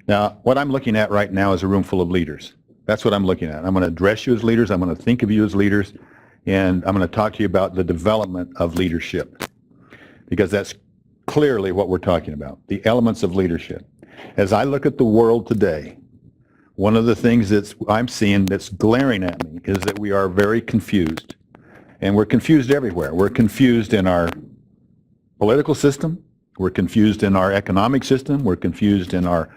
Now, what I'm looking at right now is a room full of leaders. That's what I'm looking at. I'm going to address you as leaders. I'm going to think of you as leaders. And I'm going to talk to you about the development of leadership, because that's clearly what we're talking about, the elements of leadership. As I look at the world today, one of the things that I'm seeing that's glaring at me is that we are very confused. And we're confused everywhere. We're confused in our political system. We're confused in our economic system. We're confused in our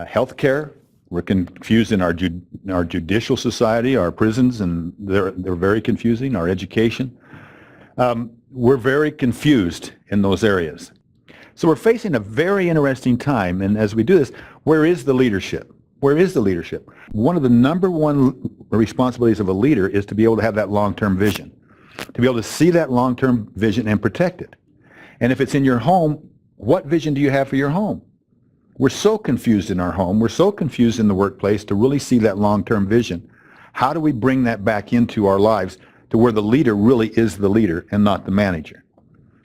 health care. We're confused in our judicial society, our prisons, and they're very confusing, our education. We're very confused in those areas. So we're facing a very interesting time, and as we do this, where is the leadership? Where is the leadership? One of the number one responsibilities of a leader is to be able to have that long-term vision, to be able to see that long-term vision and protect it. And if it's in your home, what vision do you have for your home? We're so confused in our home. We're so confused in the workplace to really see that long-term vision. How do we bring that back into our lives to where the leader really is the leader and not the manager?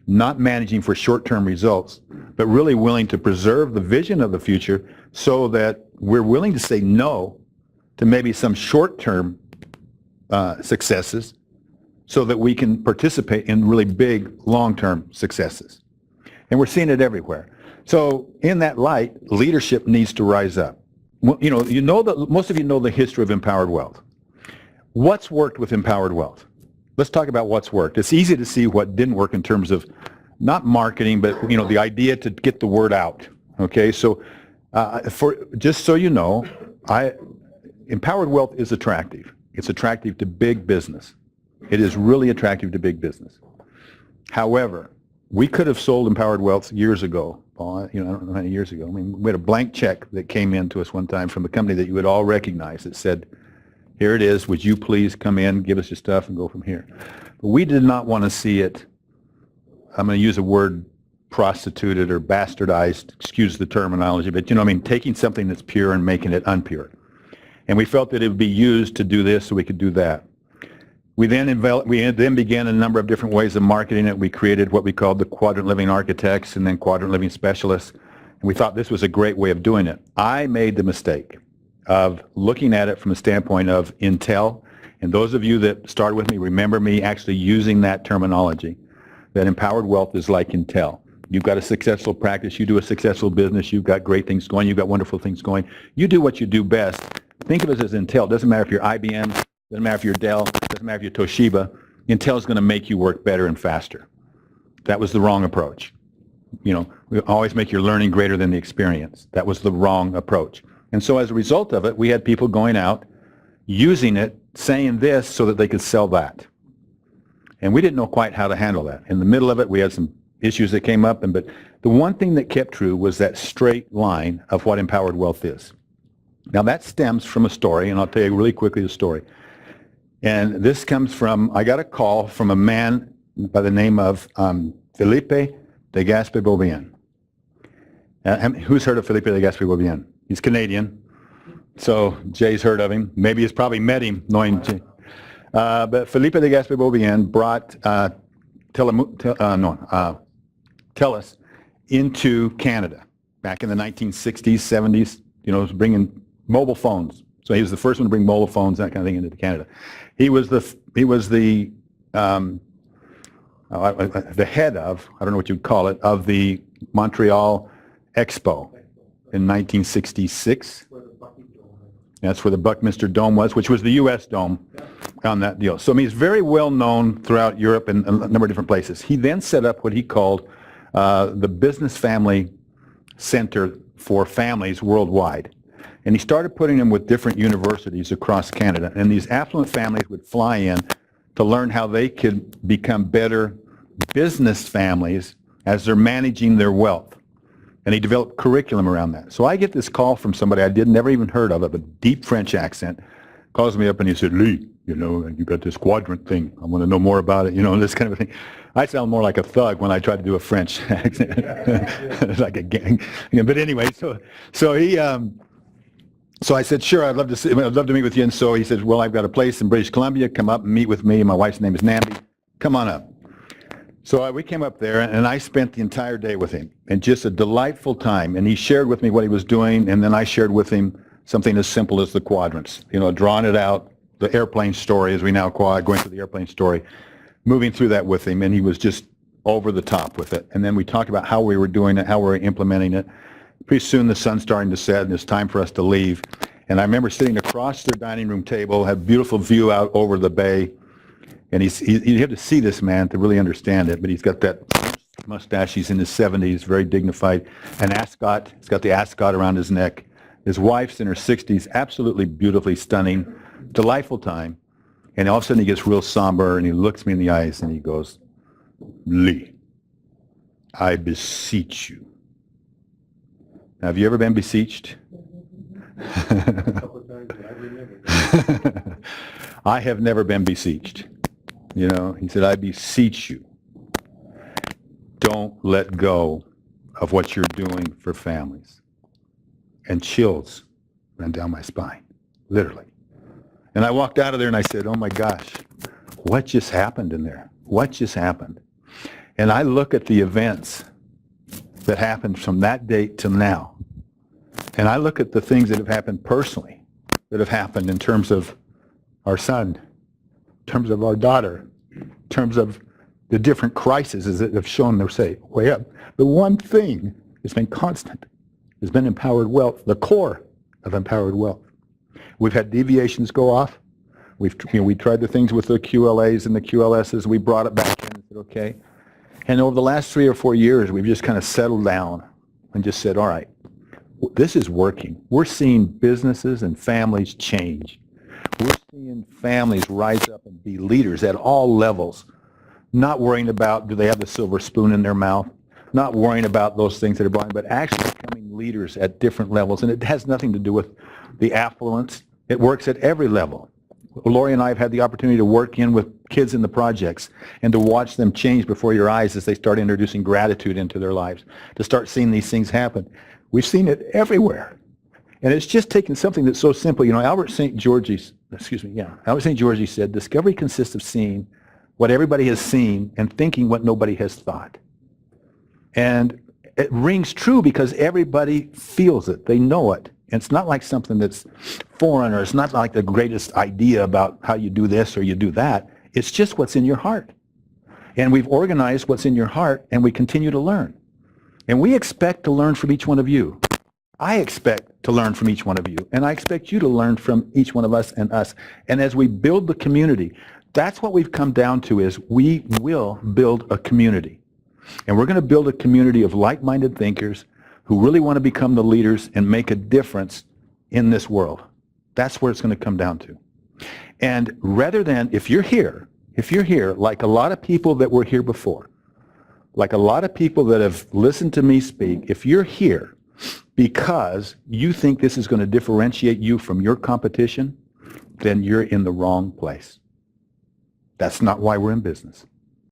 Not managing for short-term results, but really willing to preserve the vision of the future so that we're willing to say no to maybe some short-term successes so that we can participate in really big long-term successes. And we're seeing it everywhere. So in that light, leadership needs to rise up. Well, most of you know the history of empowered wealth. What's worked with empowered wealth? Let's talk about what's worked. It's easy to see what didn't work in terms of not marketing, but the idea to get the word out. Okay, so just so you know, empowered wealth is attractive. It's attractive to big business. It is really attractive to big business. However, we could have sold empowered wealth years ago. I don't know how many years ago. I mean, we had a blank check that came in to us one time from a company that you would all recognize that said, here it is, would you please come in, give us your stuff, and go from here. But we did not want to see it, I'm going to use a word, prostituted or bastardized, excuse the terminology, but taking something that's pure and making it unpure. And we felt that it would be used to do this so we could do that. We then began a number of different ways of marketing it. We created what we called the Quadrant Living Architects and then Quadrant Living Specialists. And we thought this was a great way of doing it. I made the mistake of looking at it from the standpoint of Intel. And those of you that started with me remember me actually using that terminology, that empowered wealth is like Intel. You've got a successful practice. You do a successful business. You've got great things going. You've got wonderful things going. You do what you do best. Think of it as Intel. It doesn't matter if you're IBM. Doesn't matter if you're Dell, doesn't matter if you're Toshiba, Intel is going to make you work better and faster. That was the wrong approach. We always make your learning greater than the experience. That was the wrong approach. And so as a result of it, we had people going out, using it, saying this so that they could sell that. And we didn't know quite how to handle that. In the middle of it, we had some issues that came up, but the one thing that kept true was that straight line of what empowered wealth is. Now that stems from a story, and I'll tell you really quickly the story. And this comes from, I got a call from a man by the name of Felipe de Gaspé-Beaubien. Who's heard of Felipe de Gaspé-Beaubien? He's Canadian, so Jay's heard of him. Maybe he's probably met him, knowing Jay. But Felipe de Gaspé-Beaubien brought TELUS into Canada back in the 1960s, 70s, bringing mobile phones. So he was the first one to bring mobile phones, that kind of thing, into Canada. He was the head of, I don't know what you'd call it, of the Montreal Expo in 1966. That's where the Buckminster Dome was, which was the U.S. Dome on that deal. So he's very well known throughout Europe and a number of different places. He then set up what he called the Business Family Center for Families worldwide. And he started putting them with different universities across Canada. And these affluent families would fly in to learn how they could become better business families as they're managing their wealth. And he developed curriculum around that. So I get this call from somebody I never even heard of, a deep French accent, calls me up and he said, Lee, you got this quadrant thing. I want to know more about it, this kind of a thing. I sound more like a thug when I try to do a French accent, like a gang. But anyway, so he... So I said, sure, I'd love to meet with you. And so he said, well, I've got a place in British Columbia. Come up and meet with me. My wife's name is Nambi. Come on up. So we came up there, and I spent the entire day with him, and just a delightful time. And he shared with me what he was doing, and then I shared with him something as simple as the quadrants, drawing it out, the airplane story, as we now call it, going through the airplane story, moving through that with him, and he was just over the top with it. And then we talked about how we were doing it, how we were implementing it. Pretty soon the sun's starting to set, and it's time for us to leave. And I remember sitting across their dining room table, had a beautiful view out over the bay. And you have to see this man to really understand it, but he's got that mustache. He's in his 70s, very dignified. An ascot. He's got the ascot around his neck. His wife's in her 60s, absolutely beautifully stunning, delightful time. And all of a sudden he gets real somber, and he looks me in the eyes, and he goes, "Lee, I beseech you." Now, have you ever been beseeched? A couple of times, I remember. I have never been beseeched. He said, "I beseech you, don't let go of what you're doing for families." And chills ran down my spine, literally. And I walked out of there and I said, "Oh my gosh, what just happened in there? What just happened?" And I look at the events that happened from that date to now. And I look at the things that have happened personally, that have happened in terms of our son, in terms of our daughter, in terms of the different crises that have shown their way up. The one thing that's been constant has been empowered wealth, the core of empowered wealth. We've had deviations go off. We tried the things with the QLAs and the QLSs. We brought it back in and said, okay. And over the last 3 or 4 years, we've just kind of settled down and just said, all right, this is working. We're seeing businesses and families change. We're seeing families rise up and be leaders at all levels, not worrying about do they have the silver spoon in their mouth, not worrying about those things that are blind, but actually becoming leaders at different levels. And it has nothing to do with the affluence. It works at every level. Lori and I have had the opportunity to work in with kids in the projects and to watch them change before your eyes as they start introducing gratitude into their lives, to start seeing these things happen. We've seen it everywhere. And it's just taken something that's so simple. Albert St. George said, discovery consists of seeing what everybody has seen and thinking what nobody has thought. And it rings true because everybody feels it. They know it. And it's not like something that's foreign, or it's not like the greatest idea about how you do this or you do that. It's just what's in your heart. And we've organized what's in your heart, and we continue to learn. And we expect to learn from each one of you. I expect to learn from each one of you, and I expect you to learn from each one of us and us. And as we build the community, that's what we've come down to, is we will build a community. And we're going to build a community of like-minded thinkers who really want to become the leaders and make a difference in this world. That's where it's going to come down to. And rather than, if you're here, like a lot of people that were here before, like a lot of people that have listened to me speak, if you're here because you think this is going to differentiate you from your competition, then you're in the wrong place. That's not why we're in business.